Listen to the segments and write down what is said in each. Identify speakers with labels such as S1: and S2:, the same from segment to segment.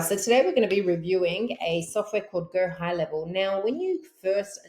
S1: So today we're going to be reviewing a software called Go High Level. Now, when you first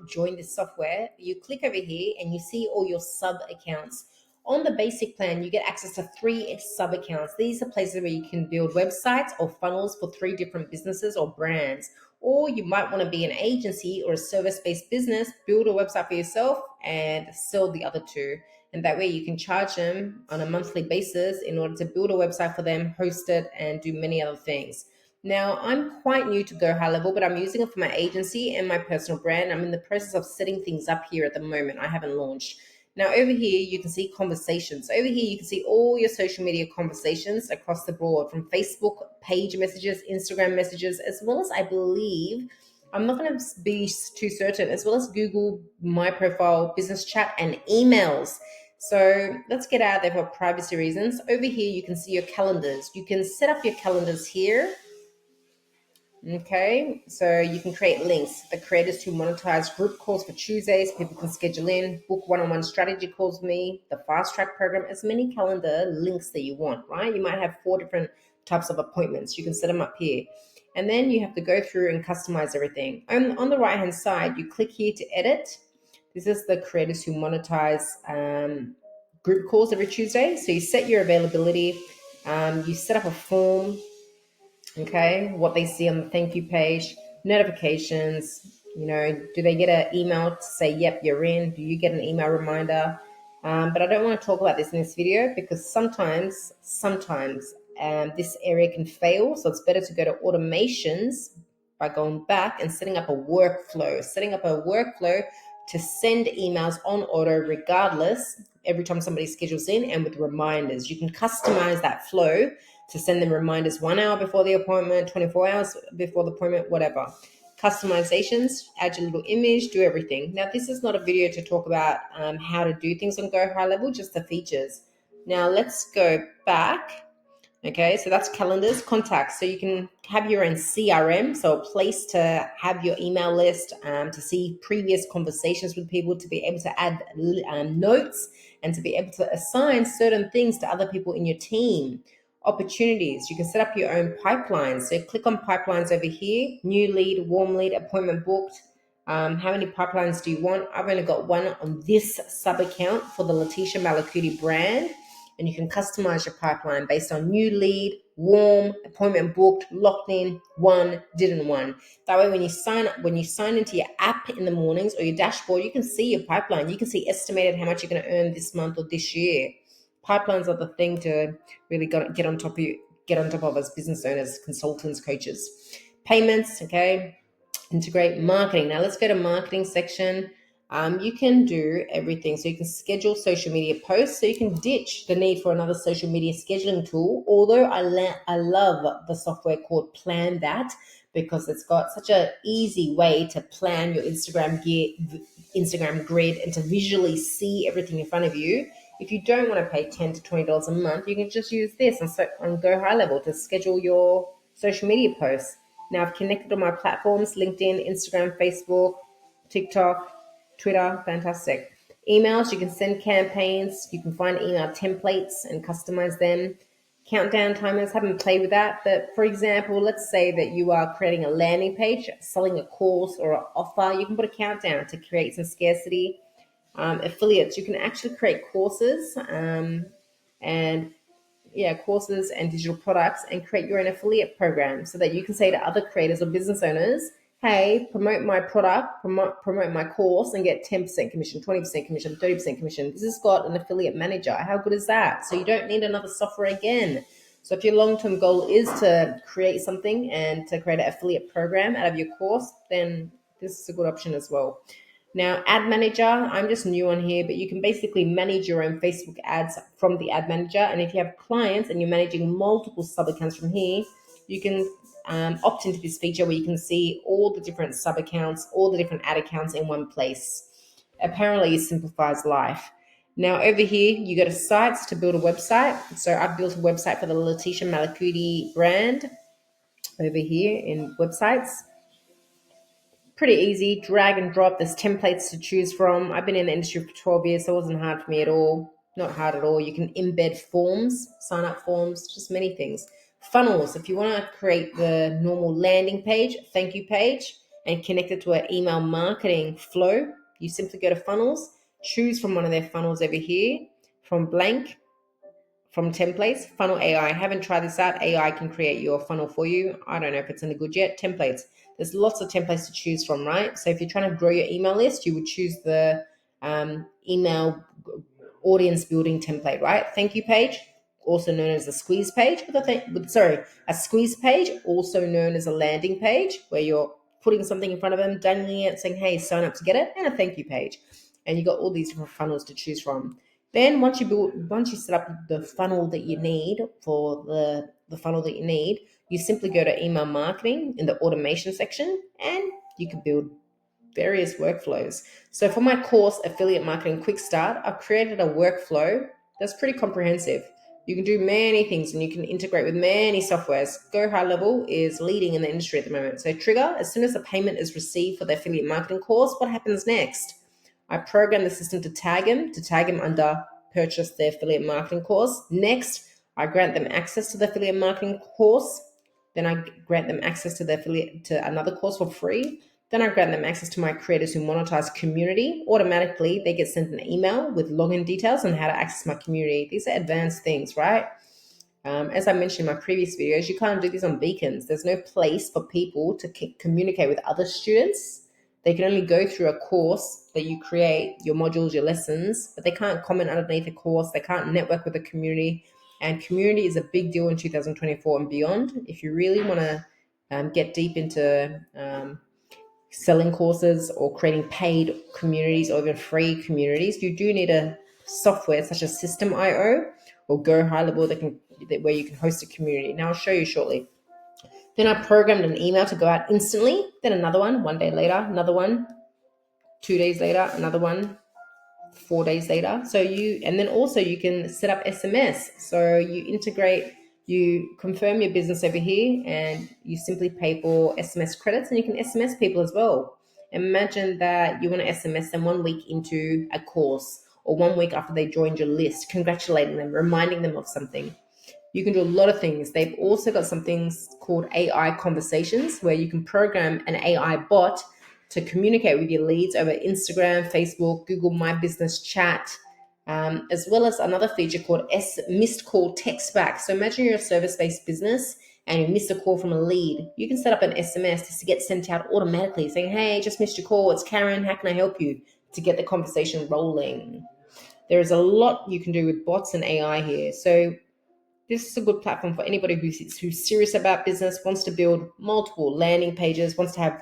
S1: join this software, you click over here and you see all your sub accounts. On the basic plan, you get access to 3 sub accounts. These are places where you can build websites or funnels for 3 different businesses or brands. Or you might want to be an agency or a service-based business, build a website for yourself and sell the other 2. And that way you can charge them on a monthly basis in order to build a website for them, host it, and do many other things. Now, I'm quite new to Go High Level, but I'm using it for my agency and my personal brand. I'm in the process of setting things up here at the moment. I haven't launched. Now, over here, you can see conversations. Over here, you can see all your social media conversations across the board, from Facebook page messages, Instagram messages, as well as, I believe, I'm not going to be too certain, as well as Google My Profile, business chat, and emails. So let's get out there for privacy reasons. Over here, you can see your calendars. You can set up your calendars here. Okay, so you can create links. The Creators Who Monetise group calls for Tuesdays. People can schedule in, book one-on-one strategy calls with me, the fast track program, as many calendar links that you want, right? You might have 4 different types of appointments. You can set them up here. And then you have to go through and customize everything. On the right-hand side, you click here to edit. This is the Creators Who Monetise group calls every Tuesday. So you set your availability. You set up a form. Okay, what they see on the thank you page, notifications, do they get an email to say, yep, you're in? Do you get an email reminder? But I don't want to talk about this in this video because sometimes this area can fail. So it's better to go to automations by going back and setting up a workflow to send emails on auto regardless every time somebody schedules in, and with reminders. You can customize that flow to send them reminders 1 hour before the appointment, 24 hours before the appointment, whatever. Customizations, add your little image, do everything. Now, this is not a video to talk about how to do things on Go High Level, just the features. Now, let's go back. Okay, so that's calendars, contacts. So you can have your own CRM, so a place to have your email list, to see previous conversations with people, to be able to add notes, and to be able to assign certain things to other people in your team. Opportunities, you can set up your own pipelines. So click on pipelines over here, new lead, warm lead, appointment booked. How many pipelines do you want? I've only got one on this sub account for the Letitia Malakuti brand. And you can customize your pipeline based on new lead, warm, appointment booked, locked in, won, didn't won. That way, when you sign into your app in the mornings or your dashboard, you can see your pipeline. You can see estimated how much you're going to earn this month or this year. Pipelines are the thing to really get on top of as business owners, consultants, coaches. Payments, okay. Integrate marketing. Now let's go to marketing section. You can do everything. So you can schedule social media posts. So you can ditch the need for another social media scheduling tool. Although I love the software called Plan That, because it's got such an easy way to plan your Instagram grid and to visually see everything in front of you. If you don't want to pay $10 to $20 a month, you can just use this on Go High Level to schedule your social media posts. Now I've connected all my platforms: LinkedIn, Instagram, Facebook, TikTok, Twitter. Fantastic. Emails, you can send campaigns. You can find email templates and customize them. Countdown timers, haven't played with that. But for example, let's say that you are creating a landing page, selling a course or an offer. You can put a countdown to create some scarcity. Affiliates, you can actually create courses courses and digital products and create your own affiliate program so that you can say to other creators or business owners, hey, promote my product, promote my course and get 10% commission, 20% commission, 30% commission. This has got an affiliate manager. How good is that? So you don't need another software again. So if your long-term goal is to create something and to create an affiliate program out of your course, then this is a good option as well. Now, Ad Manager, I'm just new on here, but you can basically manage your own Facebook ads from the Ad Manager. And if you have clients and you're managing multiple sub-accounts from here, you can opt into this feature where you can see all the different sub-accounts, all the different ad accounts in one place. Apparently, it simplifies life. Now, over here, you go to sites to build a website. So I've built a website for the Letitia Malakuti brand over here in websites. Pretty easy, drag and drop. There's templates to choose from. I've been in the industry for 12 years, so it wasn't hard for me at all. Not hard at all. You can embed forms, sign up forms, just many things. Funnels, if you want to create the normal landing page, thank you page, and connect it to an email marketing flow, you simply go to funnels, choose from one of their funnels over here, from blank, from templates, funnel AI. I haven't tried this out. AI can create your funnel for you. I don't know if it's any good yet. Templates. There's lots of templates to choose from, right? So if you're trying to grow your email list, you would choose the email audience building template, right? Thank you page, also known as a squeeze page. A squeeze page, also known as a landing page, where you're putting something in front of them, dangling it, saying, hey, sign up to get it, and a thank you page. And you got all these different funnels to choose from. Then once you set up the funnel that you need for the funnel that you need, you simply go to email marketing in the automation section, and you can build various workflows. So for my course, Affiliate Marketing Quick Start, I've created a workflow that's pretty comprehensive. You can do many things and you can integrate with many softwares. Go High Level is leading in the industry at the moment. So trigger, as soon as the payment is received for the affiliate marketing course, what happens next? I program the system to tag him under purchase the affiliate marketing course. Next, I grant them access to the affiliate marketing course. Then I grant them access to another course for free. Then I grant them access to my Creators Who Monetise community. Automatically, they get sent an email with login details on how to access my community. These are advanced things, right? As I mentioned in my previous videos, you can't do this on Beacons. There's no place for people to communicate with other students. They can only go through a course that you create, your modules, your lessons, but they can't comment underneath the course. They can't network with the community. And community is a big deal in 2024 and beyond. If you really want to get deep into selling courses or creating paid communities or even free communities, you do need a software such as System.io or Go High Level where you can host a community. Now I'll show you shortly. Then I programmed an email to go out instantly, then another one day later, another one 2 days later, another one 4 days later. And then also you can set up SMS. So you confirm your business over here and you simply pay for SMS credits, and you can SMS people as well. Imagine that you want to SMS them 1 week into a course or 1 week after they joined your list, congratulating them, reminding them of something. You can do a lot of things. They've also got some things called AI conversations where you can program an AI bot to communicate with your leads over Instagram, Facebook, Google My Business Chat, as well as another feature called missed call text back. So imagine you're a service-based business and you missed a call from a lead. You can set up an SMS to get sent out automatically saying, hey, just missed your call. It's Karen. How can I help you? To get the conversation rolling. There is a lot you can do with bots and AI here. So this is a good platform for anybody who's serious about business, wants to build multiple landing pages, wants to have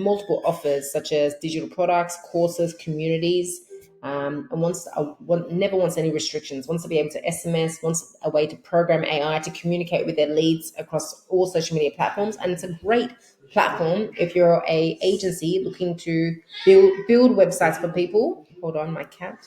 S1: multiple offers such as digital products, courses, communities, and never wants any restrictions, wants to be able to SMS, wants a way to program AI to communicate with their leads across all social media platforms. And it's a great platform if you're a agency looking to build websites for people. Hold on, my cat.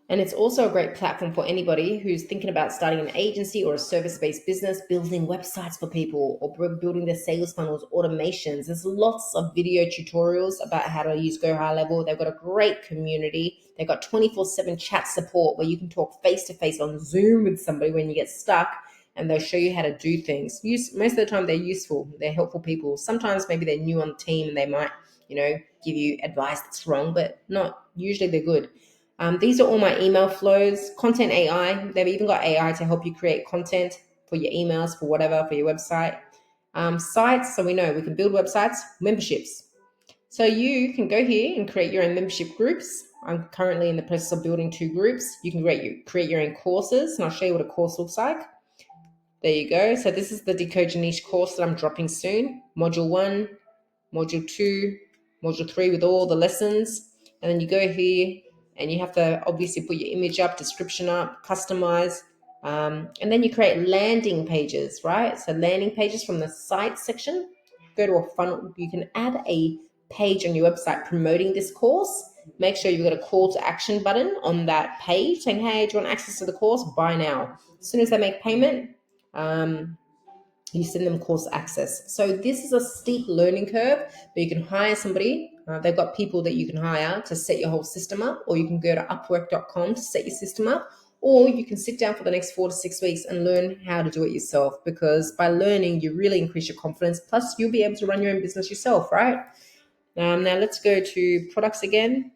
S1: And it's also a great platform for anybody who's thinking about starting an agency or a service-based business, building websites for people or building their sales funnels, automations. There's lots of video tutorials about how to use Go High Level. They've got a great community. They've got 24/7 chat support where you can talk face-to-face on Zoom with somebody when you get stuck, and they'll show you how to do things. Most of the time, they're useful. They're helpful people. Sometimes maybe they're new on the team and they might, give you advice that's wrong, but not usually they're good. These are all my email flows, content AI. They've even got AI to help you create content for your emails, for whatever, for your website. Sites, so we know we can build websites, memberships. So you can go here and create your own membership groups. I'm currently in the process of building 2 groups. You can create your own courses, and I'll show you what a course looks like. There you go. So this is the Decode Your Niche course that I'm dropping soon. Module 1, Module 2, Module 3 with all the lessons. And then you go here and you have to obviously put your image up, description up, customize. And then you create landing pages, right? So landing pages from the site section. Go to a funnel. You can add a page on your website promoting this course. Make sure you've got a call to action button on that page saying, hey, do you want access to the course? Buy now. As soon as they make payment, you send them course access. So this is a steep learning curve, but you can hire somebody. They've got people that you can hire to set your whole system up, or you can go to upwork.com to set your system up, or you can sit down for the next 4 to 6 weeks and learn how to do it yourself, because by learning, you really increase your confidence. Plus, you'll be able to run your own business yourself, right? Now let's go to products again.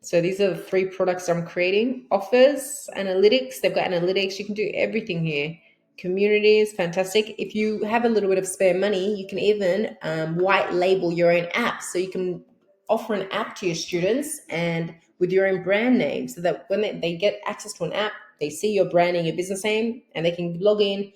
S1: So these are the 3 products I'm creating. Offers, analytics. They've got analytics. You can do everything here. Communities, fantastic. If you have a little bit of spare money, you can even white label your own app. So you can offer an app to your students and with your own brand name, so that when they get access to an app, they see your branding, your business name, and they can log in,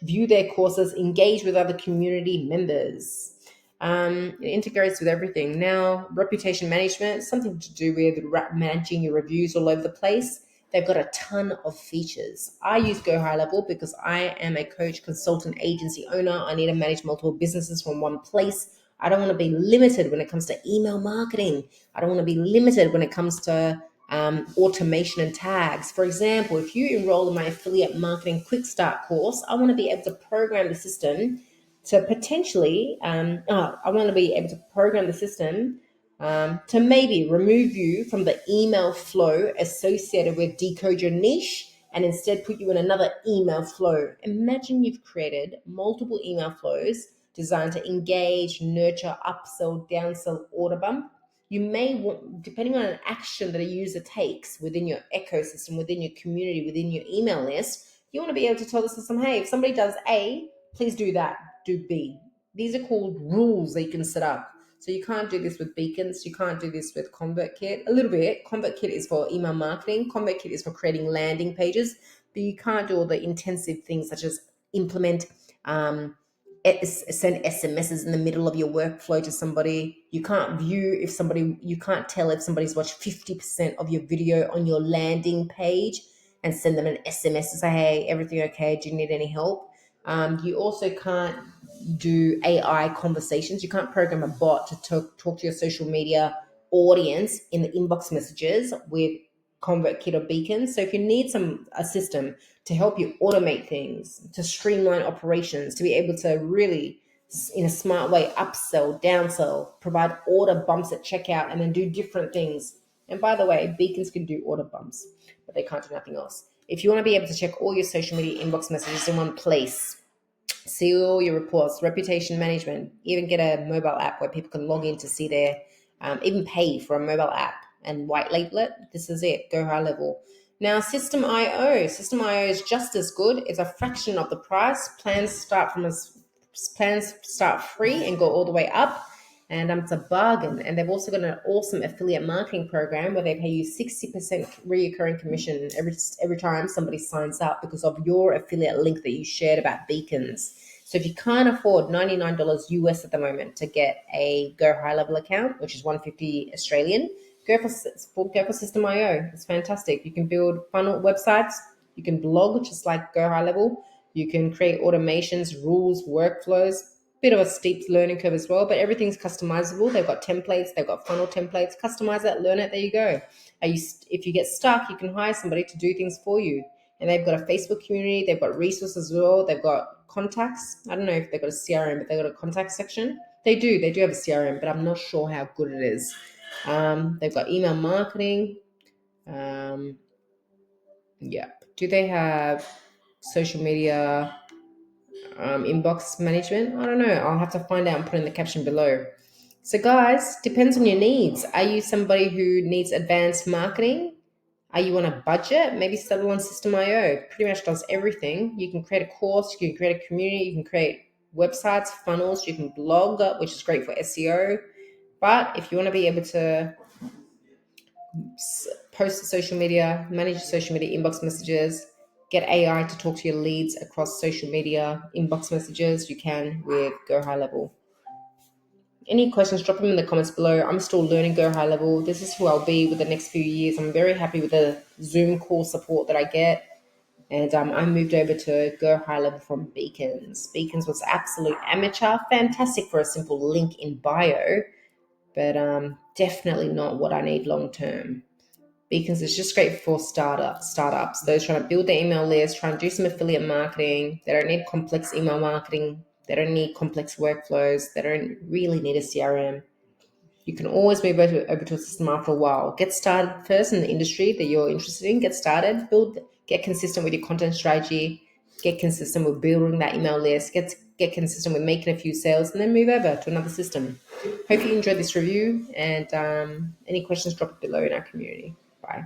S1: view their courses, engage with other community members. It integrates with everything. Now, reputation management, something to do with managing your reviews all over the place. They've got a ton of features. I use Go High Level because I am a coach, consultant, agency owner. I need to manage multiple businesses from one place. I don't want to be limited when it comes to email marketing. I don't want to be limited when it comes to automation and tags. For example, if you enroll in my affiliate marketing quick start course, I want to be able to program the system to potentially, I want to be able to program the system to maybe remove you from the email flow associated with decode your niche and instead put you in another email flow. Imagine you've created multiple email flows designed to engage, nurture, upsell, downsell, order bump. You may want, depending on an action that a user takes within your ecosystem, within your community, within your email list, you want to be able to tell the system, hey, if somebody does A, please do that, do B. These are called rules that you can set up. So you can't do this with Beacons. You can't do this with ConvertKit. A little bit. ConvertKit is for email marketing. ConvertKit is for creating landing pages. But you can't do all the intensive things such as implement, send SMSs in the middle of your workflow to somebody. You can't you can't tell if somebody's watched 50% of your video on your landing page and send them an SMS to say, hey, everything okay? Do you need any help? You also can't do AI conversations. You can't program a bot to talk to your social media audience in the inbox messages with ConvertKit or Beacon. So if you need a system to help you automate things, to streamline operations, to be able to really, in a smart way, upsell, downsell, provide order bumps at checkout, and then do different things. And by the way, Beacons can do order bumps, but they can't do nothing else. If you want to be able to check all your social media inbox messages in one place, see all your reports, reputation management, even get a mobile app where people can log in to see their, even pay for a mobile app and white label it. This is it. Go High Level. Now, System.io is just as good. It's a fraction of the price. Plans start free and go all the way up, and it's a bargain. And they've also got an awesome affiliate marketing program where they pay you 60% recurring commission every time somebody signs up because of your affiliate link that you shared about Beacons. So if you can't afford $99 US at the moment to get a Go High Level account, which is $150 Australian, go for System.io. It's fantastic. You can build funnel websites. You can blog, just like Go High Level. You can create automations, rules, workflows. Bit of a steep learning curve as well, but everything's customizable. They've got templates. They've got funnel templates. Customize that, learn it. There you go. If you get stuck, you can hire somebody to do things for you. And they've got a Facebook community. They've got resources as well. They've got contacts. I don't know if they've got a CRM, but they've got a contact section. They do have a CRM, but I'm not sure how good it is. They've got email marketing. Do they have social media inbox management? I don't know. I'll have to find out and put in the caption below. So guys, depends on your needs. Are you somebody who needs advanced marketing? Are you on a budget? Maybe settle on System.io. Pretty much does everything. You can create a course, you can create a community, you can create websites, funnels, you can blog, which is great for SEO. But if you want to be able to post to social media, manage your social media inbox messages, get AI to talk to your leads across social media inbox messages, you can with Go High Level. Any questions, drop them in the comments below. I'm still learning Go High Level. This is who I'll be with the next few years. I'm very happy with the Zoom call support that I get. And I moved over to Go High Level from Beacons. Beacons was absolute amateur. Fantastic for a simple link in bio, but definitely not what I need long term. Beacons is just great for startups, those trying to build their email list, trying to do some affiliate marketing. They don't need complex email marketing. They don't need complex workflows. They don't really need a CRM. You can always move over to a system after a while. Get started first in the industry that you're interested in. Get started, get consistent with your content strategy, get consistent with building that email list, get consistent with making a few sales, and then move over to another system. Hope you enjoyed this review, and any questions, drop it below in our community. Bye.